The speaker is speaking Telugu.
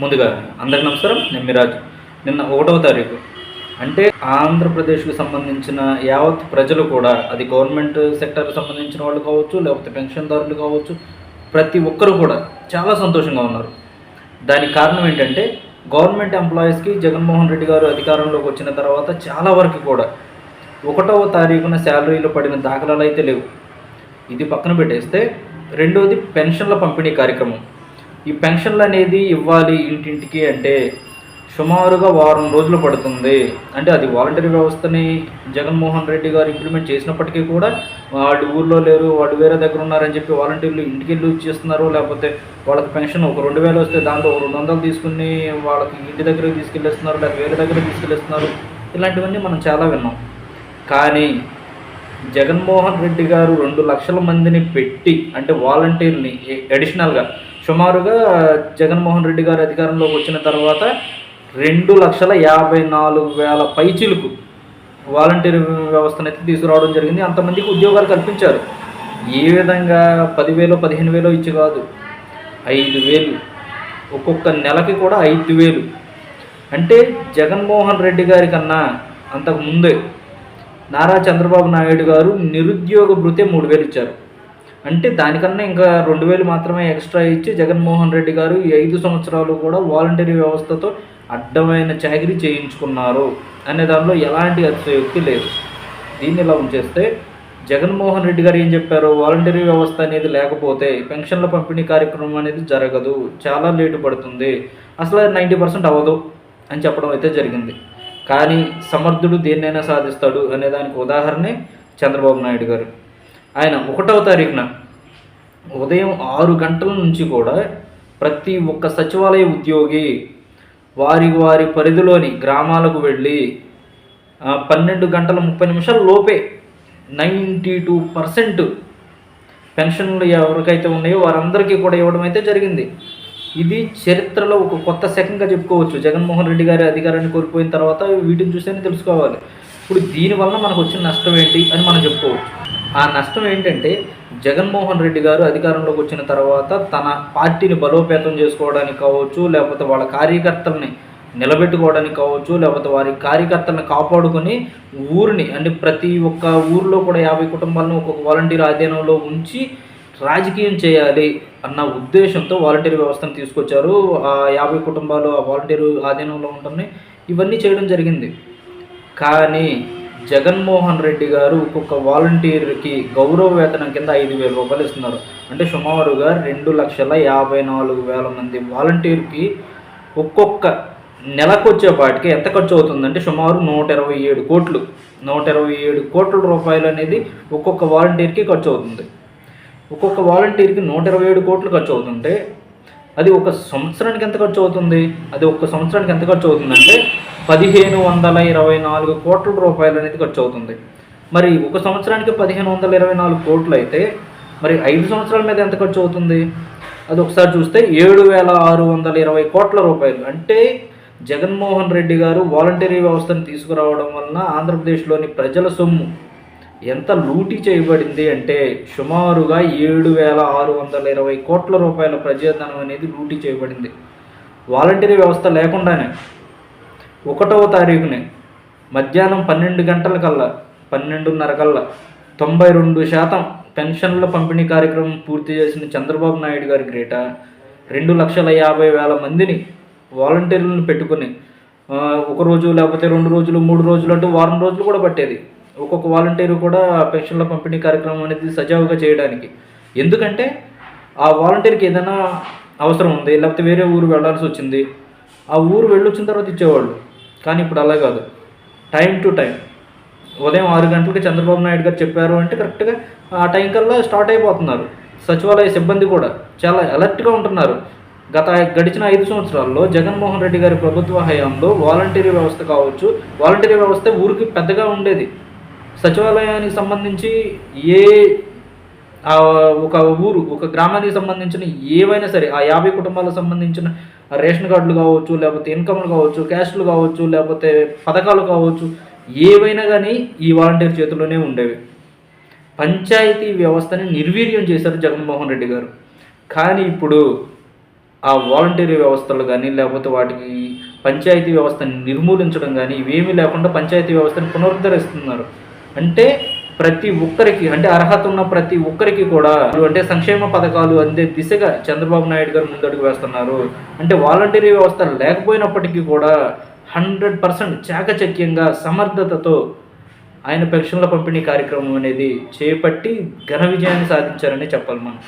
ముందుగా అందరికి నమస్కారం. నేను మిరాజ్. నిన్న 1వ తారీఖు అంటే ఆంధ్రప్రదేశ్కు సంబంధించిన యావత్ ప్రజలు కూడా, అది గవర్నమెంట్ సెక్టర్కి సంబంధించిన వాళ్ళు కావచ్చు, లేకపోతే పెన్షన్దారులు కావచ్చు, ప్రతి ఒక్కరు కూడా చాలా సంతోషంగా ఉన్నారు. దానికి కారణం ఏంటంటే, గవర్నమెంట్ ఎంప్లాయీస్కి జగన్మోహన్ రెడ్డి గారు అధికారంలోకి వచ్చిన తర్వాత చాలా వరకు కూడా 1వ తారీఖున శాలరీలు పడిన దాఖలాలు అయితే లేవు. ఇది పక్కన పెట్టేస్తే, రెండోది పెన్షన్ల పంపిణీ కార్యక్రమం. ఈ పెన్షన్లు అనేది ఇవ్వాలి ఇంటింటికి అంటే సుమారుగా వారం రోజులు పడుతుంది. అంటే అది వాలంటరీ వ్యవస్థని జగన్మోహన్ రెడ్డి గారు ఇంప్లిమెంట్ చేసినప్పటికీ కూడా వాళ్ళు ఊర్లో లేరు, వాళ్ళు వేరే దగ్గర ఉన్నారని చెప్పి వాలంటీర్లు ఇంటికి వెళ్ళి ఇచ్చేస్తున్నారు. లేకపోతే వాళ్ళకి పెన్షన్ ఒక 2000 వస్తే దాంట్లో 200 తీసుకుని వాళ్ళకి ఇంటి దగ్గరికి తీసుకెళ్ళిస్తున్నారు, లేకపోతే వేరే దగ్గర తీసుకెళ్ళిస్తున్నారు. ఇలాంటివన్నీ మనం చాలా విన్నాం. కానీ జగన్మోహన్ రెడ్డి గారు 2 లక్షల మందిని పెట్టి, అంటే వాలంటీర్ని అడిషనల్గా సుమారుగా జగన్మోహన్ రెడ్డి గారు అధికారంలోకి వచ్చిన తర్వాత 2,54,000 పైచీలకు వాలంటీర్ వ్యవస్థనైతే తీసుకురావడం జరిగింది. అంతమందికి ఉద్యోగాలు కల్పించారు. ఏ విధంగా 10,000 15,000 ఇచ్చి కాదు, 5,000, ఒక్కొక్క నెలకి కూడా 5,000. అంటే జగన్మోహన్ రెడ్డి గారి కన్నా అంతకు ముందే నారా చంద్రబాబు నాయుడు గారు నిరుద్యోగ భృతే 3,000 ఇచ్చారు. అంటే దానికన్నా ఇంకా 2,000 మాత్రమే ఎక్స్ట్రా ఇచ్చి జగన్మోహన్ రెడ్డి గారు ఈ 5 సంవత్సరాలు కూడా వాలంటరీ వ్యవస్థతో అడ్డమైన చాకిరీ చేయించుకున్నారు అనే దానిలో ఎలాంటి అతిశయోక్తి లేదు. దీన్ని ఇలా ఉంచేస్తే, జగన్మోహన్ రెడ్డి గారు ఏం చెప్పారు, వాలంటరీ వ్యవస్థ అనేది లేకపోతే పెన్షన్ల పంపిణీ కార్యక్రమం అనేది జరగదు, చాలా లేటు పడుతుంది, అసలు 90% అవ్వదు అని చెప్పడం అయితే జరిగింది. కానీ సమర్థుడు దేన్నైనా సాధిస్తాడు అనే దానికి ఉదాహరణే చంద్రబాబు నాయుడు గారు. ఆయన 1వ తారీఖున ఉదయం 6 గంటల నుంచి కూడా ప్రతి ఒక్క సచివాలయ ఉద్యోగి వారి పరిధిలోని గ్రామాలకు వెళ్ళి 12:30 లోపే 92% పెన్షన్లు ఎవరికైతే ఉన్నాయో వారందరికీ కూడా ఇవ్వడం అయితే జరిగింది. ఇది చరిత్రలో ఒక కొత్త శకంగా చెప్పుకోవచ్చు. జగన్మోహన్ రెడ్డి గారి అధికారాన్ని కోల్పోయిన తర్వాత వీటిని చూస్తేనే తెలుసుకోవాలి. ఇప్పుడు దీనివల్ల మనకు వచ్చిన నష్టం ఏంటి అని మనం చెప్పుకోవచ్చు. ఆ నష్టం ఏంటంటే, జగన్మోహన్ రెడ్డి గారు అధికారంలోకి వచ్చిన తర్వాత తన పార్టీని బలోపేతం చేసుకోవడానికి కావచ్చు, లేకపోతే వాళ్ళ కార్యకర్తల్ని నిలబెట్టుకోవడానికి కావచ్చు, లేకపోతే వారి కార్యకర్తలను కాపాడుకొని ఊరిని, అంటే ప్రతి ఒక్క ఊరిలో కూడా 50 కుటుంబాలను ఒక్కొక్క వాలంటీర్ ఆధీనంలో ఉంచి రాజకీయం చేయాలి అన్న ఉద్దేశంతో వాలంటీర్ వ్యవస్థను తీసుకొచ్చారు. ఆ 50 కుటుంబాలు ఆ వాలంటీర్ ఆధీనంలో ఉంటున్నాయి. ఇవన్నీ చేయడం జరిగింది. కానీ జగన్మోహన్ రెడ్డి గారు ఒక్కొక్క వాలంటీర్కి గౌరవ వేతనం కింద 5,000 రూపాయలు ఇస్తున్నారు. అంటే సుమారుగా 2,54,000 మంది వాలంటీర్కి ఒక్కొక్క నెలకు వచ్చేపాటికి ఎంత ఖర్చు అవుతుందంటే సుమారు 127 కోట్లు. 127 కోట్ల రూపాయలు అనేది ఒక్కొక్క వాలంటీర్కి ఖర్చు అవుతుంది. ఒక్కొక్క వాలంటీర్కి 127 కోట్లు ఖర్చు అవుతుంటే అది ఒక సంవత్సరానికి ఎంత ఖర్చు అవుతుంది? అది ఒక్క సంవత్సరానికి ఎంత ఖర్చు అవుతుందంటే 1,524 కోట్ల రూపాయలు అనేది ఖర్చు అవుతుంది. మరి ఒక సంవత్సరానికి 1,524 కోట్లు అయితే మరి 5 సంవత్సరాల మీద ఎంత ఖర్చు అవుతుంది? అది ఒకసారి చూస్తే 7,620 కోట్ల రూపాయలు. అంటే జగన్మోహన్ రెడ్డి గారు వాలంటరీ వ్యవస్థను తీసుకురావడం వలన ఆంధ్రప్రదేశ్లోని ప్రజల సొమ్ము ఎంత లూటీ చేయబడింది అంటే సుమారుగా 7,620 కోట్ల రూపాయల ప్రజాధనం అనేది లూటీ చేయబడింది. వాలంటరీ వ్యవస్థ లేకుండానే 1వ తారీఖునే మధ్యాహ్నం 12 గంటలకల్లా 12:30 కల్లా 92% పెన్షన్ల పంపిణీ కార్యక్రమం పూర్తి చేసిన చంద్రబాబు నాయుడు గారి గ్రేట. 2,50,000 మందిని వాలంటీర్లను పెట్టుకుని ఒకరోజు, లేకపోతే 2 రోజులు, 3 రోజులు అంటూ వారం రోజులు కూడా పట్టేది ఒక్కొక్క వాలంటీరు కూడా పెన్షన్ల పంపిణీ కార్యక్రమం అనేది సజావుగా చేయడానికి. ఎందుకంటే ఆ వాలంటీర్కి ఏదైనా అవసరం ఉంది, లేకపోతే వేరే ఊరు వెళ్ళాల్సి వచ్చింది, ఆ ఊరు వెళ్ళొచ్చిన తర్వాత ఇచ్చేవాళ్ళు. కానీ ఇప్పుడు అలా కాదు, టైం టు టైం. ఉదయం 6 గంటలకి చంద్రబాబు నాయుడు గారు చెప్పారు అంటే కరెక్ట్గా ఆ టైం కల్లా స్టార్ట్ అయిపోతున్నారు. సచివాలయ సిబ్బంది కూడా చాలా అలర్ట్గా ఉంటున్నారు. గడిచిన 5 సంవత్సరాల్లో జగన్మోహన్ రెడ్డి గారి ప్రభుత్వ హయాంలో వాలంటీరీ వ్యవస్థ కావచ్చు, వాలంటీరీ వ్యవస్థ ఊరికి పెద్దగా ఉండేది. సచివాలయానికి సంబంధించి ఒక ఊరు, ఒక గ్రామానికి సంబంధించిన ఏవైనా సరే, ఆ 50 కుటుంబాలకు సంబంధించిన రేషన్ కార్డులు కావచ్చు, లేకపోతే ఇన్కమ్లు కావచ్చు, క్యాస్టులు కావచ్చు, లేకపోతే పథకాలు కావచ్చు, ఏవైనా కానీ ఈ వాలంటీర్ చేతుల్లోనే ఉండేవి. పంచాయతీ వ్యవస్థని నిర్వీర్యం చేశారు జగన్మోహన్ రెడ్డి గారు. కానీ ఇప్పుడు ఆ వాలంటీరీ వ్యవస్థలు కానీ, లేకపోతే వాటికి పంచాయతీ వ్యవస్థని నిర్మూలించడం గానీ, ఇవేమీ లేకుండా పంచాయతీ వ్యవస్థని పునరుద్ధరిస్తున్నారు. అంటే ప్రతి ఒక్కరికి, అంటే అర్హత ఉన్న ప్రతి ఒక్కరికి కూడా అంటే సంక్షేమ పథకాలు అందే దిశగా చంద్రబాబు నాయుడు గారు ముందడుగు వేస్తున్నారు. అంటే వాలంటీరీ వ్యవస్థ లేకపోయినప్పటికీ కూడా 100% చాకచక్యంగా, సమర్థతతో ఆయన పెన్షన్ల పంపిణీ కార్యక్రమం అనేది చేపట్టి ఘన విజయాన్ని సాధించారనే చెప్పాలి మనం.